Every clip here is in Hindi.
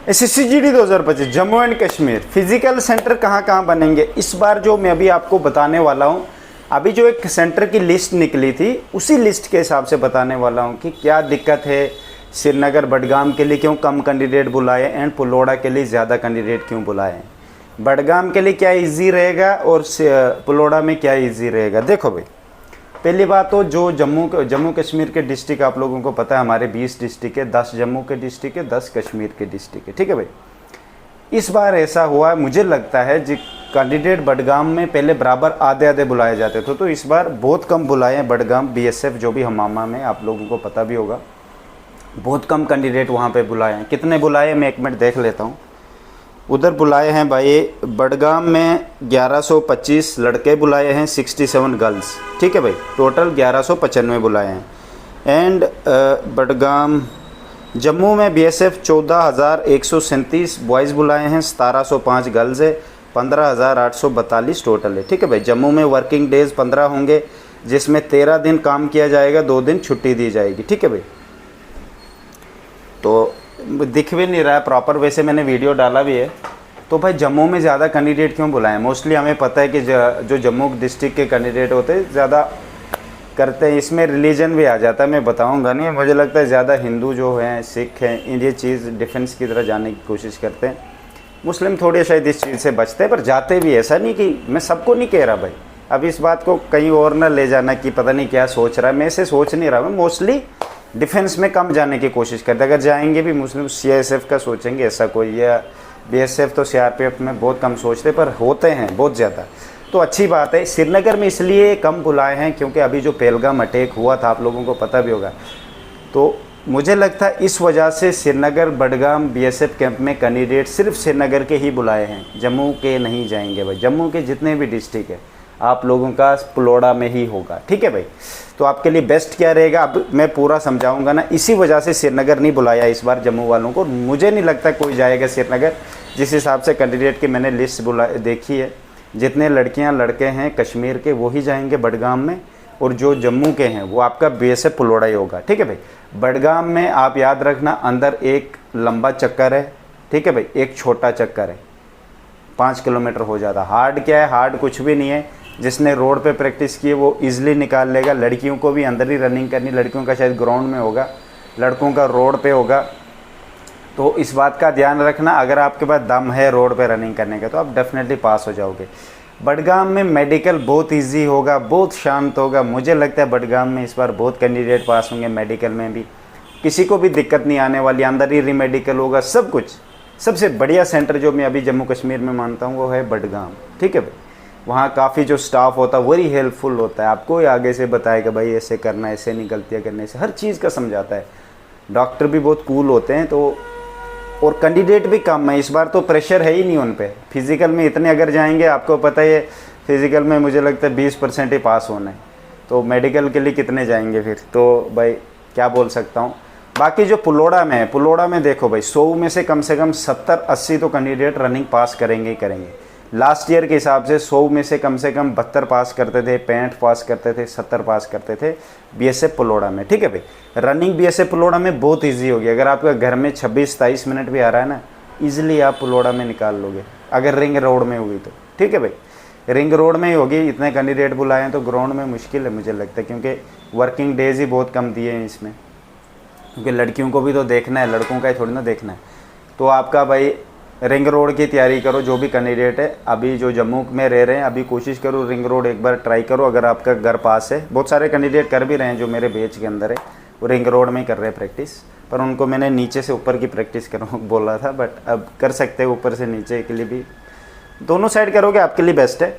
SSC-GD 2025 Jammu and Kashmir physical centre कहाँ कहाँ बनेंगे इस बार, जो मैं अभी आपको बताने वाला हूँ। अभी जो एक सेंटर की लिस्ट निकली थी उसी लिस्ट के हिसाब से बताने वाला हूँ कि क्या दिक्कत है। श्रीनगर बडगाम के लिए क्यों कम कैंडिडेट बुलाए एंड पुलोड़ा के लिए ज़्यादा कैंडिडेट क्यों बुलाए। बडगाम के लिए क्या इजी रहेगा और पुलोड़ा में क्या इजी रहेगा। देखो भाई, पहली बात तो जो जम्मू कश्मीर के डिस्ट्रिक्ट आप लोगों को पता है, हमारे 20 डिस्ट्रिक्ट है, 10 जम्मू के डिस्ट्रिक्ट है, 10 कश्मीर के डिस्ट्रिक्ट है। ठीक है भाई, इस बार ऐसा हुआ मुझे लगता है जी, कैंडिडेट बडगाम में पहले बराबर आधे आधे बुलाए जाते थे, तो इस बार बहुत कम बुलाए हैं। बडगाम BSF जो भी हमामा में, आप लोगों को पता भी होगा, बहुत कम कैंडिडेट वहाँ पे बुलाए हैं। कितने बुलाए मैं एक मिनट देख लेता हूँ। उधर बुलाए हैं भाई बडगाम में 1125 लड़के बुलाए हैं, 67 गर्ल्स। ठीक है भाई, टोटल 1195 बुलाए हैं। एंड बडगाम जम्मू में BSF 14,137 बॉयज़ बुलाए हैं, 1705 गर्ल्स है, 15,842 टोटल है। ठीक है भाई, जम्मू में वर्किंग डेज़ 15 होंगे, जिसमें 13 दिन काम किया जाएगा, 2 दिन छुट्टी दी जाएगी। ठीक है भाई, तो दिख भी नहीं रहा है प्रॉपर, वैसे मैंने वीडियो डाला भी है। तो भाई जम्मू में ज़्यादा कैंडिडेट क्यों बुलाएं। मोस्टली हमें पता है कि जो जम्मू डिस्ट्रिक्ट के कैंडिडेट होते हैं ज़्यादा करते हैं। इसमें रिलीजन भी आ जाता है, मैं बताऊंगा नहीं। मुझे लगता है ज़्यादा हिंदू जो हैं, सिख हैं, ये चीज़ डिफेंस की तरह जाने की कोशिश करते हैं। मुस्लिम थोड़े शायद इस चीज़ से बचते हैं, पर जाते भी। ऐसा नहीं कि मैं सबको नहीं कह रहा भाई, अब इस बात को कहीं और ना ले जाना कि पता नहीं क्या सोच रहा है। मैं ऐसे सोच नहीं रहा, मैं मोस्टली डिफेंस में कम जाने की कोशिश करते। अगर जाएंगे भी मुस्लिम CISF का सोचेंगे ऐसा कोई, या BSF तो CRPF में बहुत कम सोचते, पर होते हैं बहुत ज़्यादा, तो अच्छी बात है। श्रीनगर में इसलिए कम बुलाए हैं क्योंकि अभी जो पहलगाम अटैक हुआ था, आप लोगों को पता भी होगा, तो मुझे लगता है इस वजह से श्रीनगर बडगाम BSF कैंप में कैंडिडेट सिर्फ श्रीनगर के ही बुलाए हैं, जम्मू के नहीं जाएंगे भाई। जम्मू के जितने भी डिस्ट्रिक्ट है आप लोगों का पुलोड़ा में ही होगा। ठीक है भाई, तो आपके लिए बेस्ट क्या रहेगा अब मैं पूरा समझाऊंगा ना। इसी वजह से श्रीनगर नहीं बुलाया इस बार जम्मू वालों को। मुझे नहीं लगता कोई जाएगा श्रीनगर, जिस हिसाब से कैंडिडेट की मैंने लिस्ट देखी है। जितने लड़कियां लड़के हैं कश्मीर के वही जाएंगे बडगाम में, और जो जम्मू के हैं वो आपका BSF पुलोड़ा ही होगा। ठीक है भाई, बडगाम में आप याद रखना अंदर एक लंबा चक्कर है। ठीक है भाई, एक छोटा चक्कर है, 5 किलोमीटर हो जाता। हार्ड क्या है, हार्ड कुछ भी नहीं है। जिसने रोड पे प्रैक्टिस की है वो इजीली निकाल लेगा। लड़कियों को भी अंदर ही रनिंग करनी, लड़कियों का शायद ग्राउंड में होगा, लड़कों का रोड पे होगा। तो इस बात का ध्यान रखना, अगर आपके पास दम है रोड पे रनिंग करने का तो आप डेफिनेटली पास हो जाओगे। बडगाम में मेडिकल बहुत इजी होगा, बहुत शांत होगा। मुझे लगता है बडगाम में इस बार बहुत कैंडिडेट पास होंगे, मेडिकल में भी किसी को भी दिक्कत नहीं आने वाली। अंदर ही रीमेडिकल होगा, सब कुछ। सबसे बढ़िया सेंटर जो मैं अभी जम्मू कश्मीर में मानता हूँ वो है बडगाम। ठीक है भाई, वहाँ काफ़ी जो स्टाफ होता है वही हेल्पफुल होता है, आपको आगे से बताएगा भाई ऐसे करना, ऐसे नहीं गलतियाँ करने से, हर चीज़ का समझाता है। डॉक्टर भी बहुत कूल होते हैं, तो और कैंडिडेट भी कम है इस बार, तो प्रेशर है ही नहीं उन पे। फिज़िकल में इतने अगर जाएंगे, आपको पता है फिज़िकल में मुझे लगता है 20% ही पास होना है, तो मेडिकल के लिए कितने जाएंगे फिर। तो भाई क्या बोल सकता हूँ। बाकी जो पुलोड़ा में है, पुलोड़ा में देखो भाई 100 में से कम 70-80 तो कैंडिडेट रनिंग पास करेंगे ही करेंगे। लास्ट ईयर के हिसाब से 100 में से कम 72 पास करते थे, 65 पास करते थे, 70 पास करते थे BSF पुलोड़ा में। ठीक है भाई, रनिंग BSF पुलोड़ा में बहुत इजी होगी। अगर आपका घर में 26-27 मिनट भी आ रहा है ना, इजीली आप पुलोड़ा में निकाल लोगे, अगर रिंग रोड में होगी तो। ठीक है भाई, रिंग रोड में ही होगी। इतने कैंडिडेट बुलाए हैं तो ग्राउंड में मुश्किल है मुझे लगता है, क्योंकि वर्किंग डेज ही बहुत कम दिए हैं इसमें, क्योंकि लड़कियों को भी तो देखना है, लड़कों का ही थोड़ी ना देखना है। तो आपका भाई रिंग रोड की तैयारी करो, जो भी कैंडिडेट है अभी जो जम्मू में रह रहे हैं, अभी कोशिश करो रिंग रोड एक बार ट्राई करो। अगर आपका घर पास है, बहुत सारे कैंडिडेट कर भी रहे हैं जो मेरे बैच के अंदर है, वो रिंग रोड में कर रहे हैं प्रैक्टिस, पर उनको मैंने नीचे से ऊपर की प्रैक्टिस करो बोला था, बट अब कर सकते हैं ऊपर से नीचे के लिए भी, दोनों साइड करोगे आपके लिए बेस्ट है।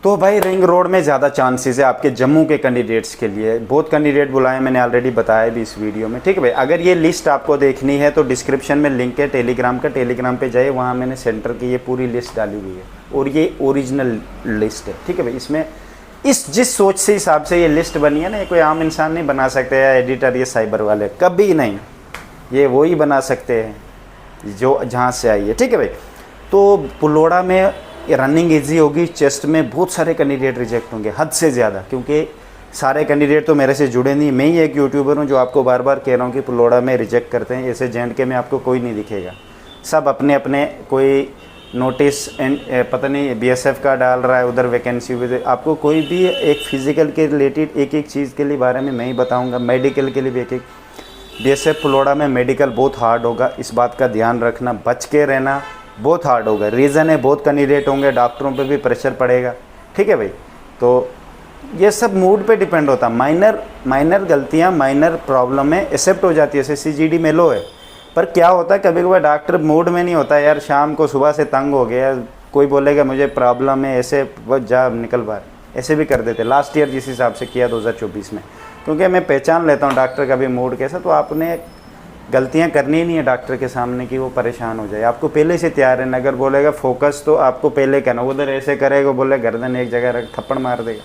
तो भाई रिंग रोड में ज़्यादा चांसेस है आपके जम्मू के कैंडिडेट्स के लिए। बहुत कैंडिडेट बुलाए, मैंने ऑलरेडी बताया भी इस वीडियो में। ठीक है भाई, अगर ये लिस्ट आपको देखनी है तो डिस्क्रिप्शन में लिंक है टेलीग्राम का, टेलीग्राम पे जाइए, वहाँ मैंने सेंटर की ये पूरी लिस्ट डाली हुई है, और ये ओरिजिनल लिस्ट है। ठीक है भाई, इसमें जिस सोच से हिसाब से ये लिस्ट बनी है ना, ये कोई आम इंसान नहीं बना सकते, या एडिटर ये साइबर वाले कभी नहीं, ये वही बना सकते हैं जो जहाँ से आई है। ठीक है भाई, तो पुलोड़ा में रनिंग इजी होगी, चेस्ट में बहुत सारे कैंडिडेट रिजेक्ट होंगे, हद से ज़्यादा, क्योंकि सारे कैंडिडेट तो मेरे से जुड़े नहीं। मैं ही एक यूट्यूबर हूँ जो आपको बार बार कह रहा हूँ कि पुलोड़ा में रिजेक्ट करते हैं, ऐसे J&K में आपको कोई नहीं दिखेगा। सब अपने अपने, कोई नोटिस पता नहीं बीएसएफ का डाल रहा है उधर वैकेंसी भी। आपको कोई भी एक फिज़िकल के रिलेटेड एक एक चीज़ के लिए बारे में मैं ही बताऊंगा, मेडिकल के लिए भी एक एक। बीएसएफ पुलोड़ा में मेडिकल बहुत हार्ड होगा, इस बात का ध्यान रखना, बच के रहना, बहुत हार्ड होगा। रीज़न है बहुत कैंडिडेट होंगे, डॉक्टरों पे भी प्रेशर पड़ेगा, ठीक है भाई। तो ये सब मूड पे डिपेंड होता है। माइनर गलतियाँ, माइनर प्रॉब्लम में एक्सेप्ट हो जाती है, जैसे सीजीडी में लो है। पर क्या होता है कभी कभार डॉक्टर मूड में नहीं होता, यार शाम को सुबह से तंग हो गया, कोई बोलेगा मुझे प्रॉब्लम है, ऐसे वो जा निकल बाहर, ऐसे भी कर देते। लास्ट ईयर जिस हिसाब से किया 2024 में, क्योंकि मैं पहचान लेता हूँ डॉक्टर का भी मूड कैसा। तो आपने गलतियाँ करनी ही नहीं है डॉक्टर के सामने कि वो परेशान हो जाए। आपको पहले से तैयार है, अगर बोलेगा फोकस तो आपको पहले कहना, उधर ऐसे करेगा, बोले गर्दन एक जगह रख थप्पड़ मार देगा।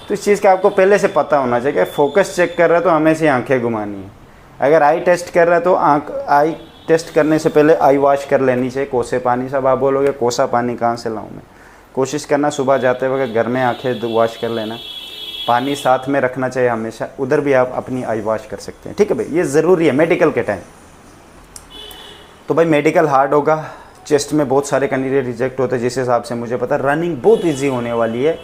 तो इस चीज़ का आपको पहले से पता होना चाहिए कि फोकस चेक कर रहा है तो हमेशा आंखें घुमानी है। अगर आई टेस्ट कर रहा है तो आई टेस्ट करने से पहले आई वॉश कर लेनी चाहिए कोसे पानी से। अब आप बोलोगे कोसा पानी कहाँ से लाऊं मैं, कोशिश करना सुबह जाते वक्त घर में आंखें वॉश कर लेना, पानी साथ में रखना चाहिए हमेशा, उधर भी आप अपनी आई वॉश कर सकते हैं, ठीक है भाई। ये ज़रूरी है मेडिकल के टाइम। तो भाई मेडिकल हार्ड होगा, चेस्ट में बहुत सारे कैंडिडेट रिजेक्ट होते हैं जिस हिसाब से मुझे पता। रनिंग बहुत ईजी होने वाली है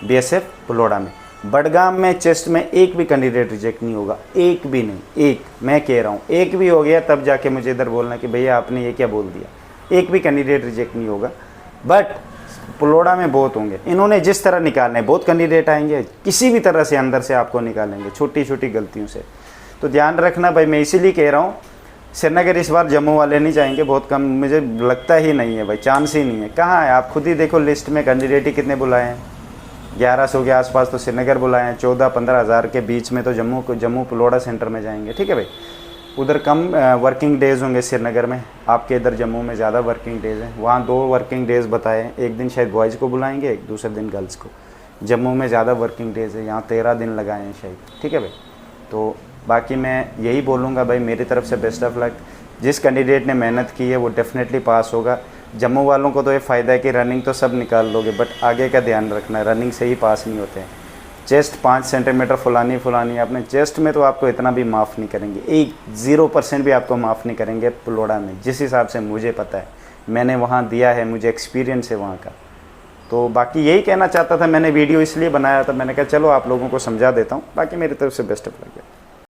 बीएसएफ पुलोड़ा में। बडगाम में चेस्ट में एक भी कैंडिडेट रिजेक्ट नहीं होगा, एक भी नहीं, एक मैं कह रहा हूँ, एक भी हो गया तब जाके मुझे इधर बोलना कि भैया आपने ये क्या बोल दिया। एक भी कैंडिडेट रिजेक्ट नहीं होगा, बट पुलोड़ा में बहुत होंगे। इन्होंने जिस तरह निकालने, बहुत कैंडिडेट आएंगे, किसी भी तरह से अंदर से आपको निकालेंगे छोटी छोटी गलतियों से। तो ध्यान रखना भाई। मैं इसीलिए कह रहा हूँ श्रीनगर इस बार जम्मू वाले नहीं जाएंगे, बहुत कम, मुझे लगता ही नहीं है भाई, चांस ही नहीं है। कहाँ है आप खुद ही देखो लिस्ट में कैंडिडेट ही कितने बुलाए हैं, 1100 के आसपास तो श्रीनगर बुलाए हैं, 14-15 हज़ार के बीच में तो जम्मू पुलोड़ा सेंटर में जाएंगे, ठीक है भाई। उधर कम वर्किंग डेज़ होंगे श्रीनगर में, आपके इधर जम्मू में ज़्यादा वर्किंग डेज़ हैं। वहाँ 2 वर्किंग डेज़ बताए हैं, एक दिन शायद बॉयज़ को बुलाएंगे, एक दूसरे दिन गर्ल्स को। जम्मू में ज़्यादा वर्किंग डेज़ है, यहाँ 13 दिन लगाए हैं शायद, ठीक है भाई। तो बाकी मैं यही बोलूँगा भाई, मेरी तरफ से बेस्ट ऑफ लक। जिस कैंडिडेट ने मेहनत की है वो डेफिनेटली पास होगा। जम्मू वालों को तो ये फ़ायदा है कि रनिंग तो सब निकाल लोगे, बट आगे का ध्यान रखना है, रनिंग से ही पास नहीं होते हैं। चेस्ट 5 सेंटीमीटर फुलानी है अपने चेस्ट में, तो आपको इतना भी माफ़ नहीं करेंगे, 0% भी आपको माफ़ नहीं करेंगे पुलोड़ा में, जिस हिसाब से मुझे पता है, मैंने वहाँ दिया है, मुझे एक्सपीरियंस है वहाँ का। तो बाकी यही कहना चाहता था, मैंने वीडियो इसलिए बनाया था, मैंने कहा चलो आप लोगों को समझा देता हूँ। बाकी मेरी तरफ से बेस्ट ऑफ लक।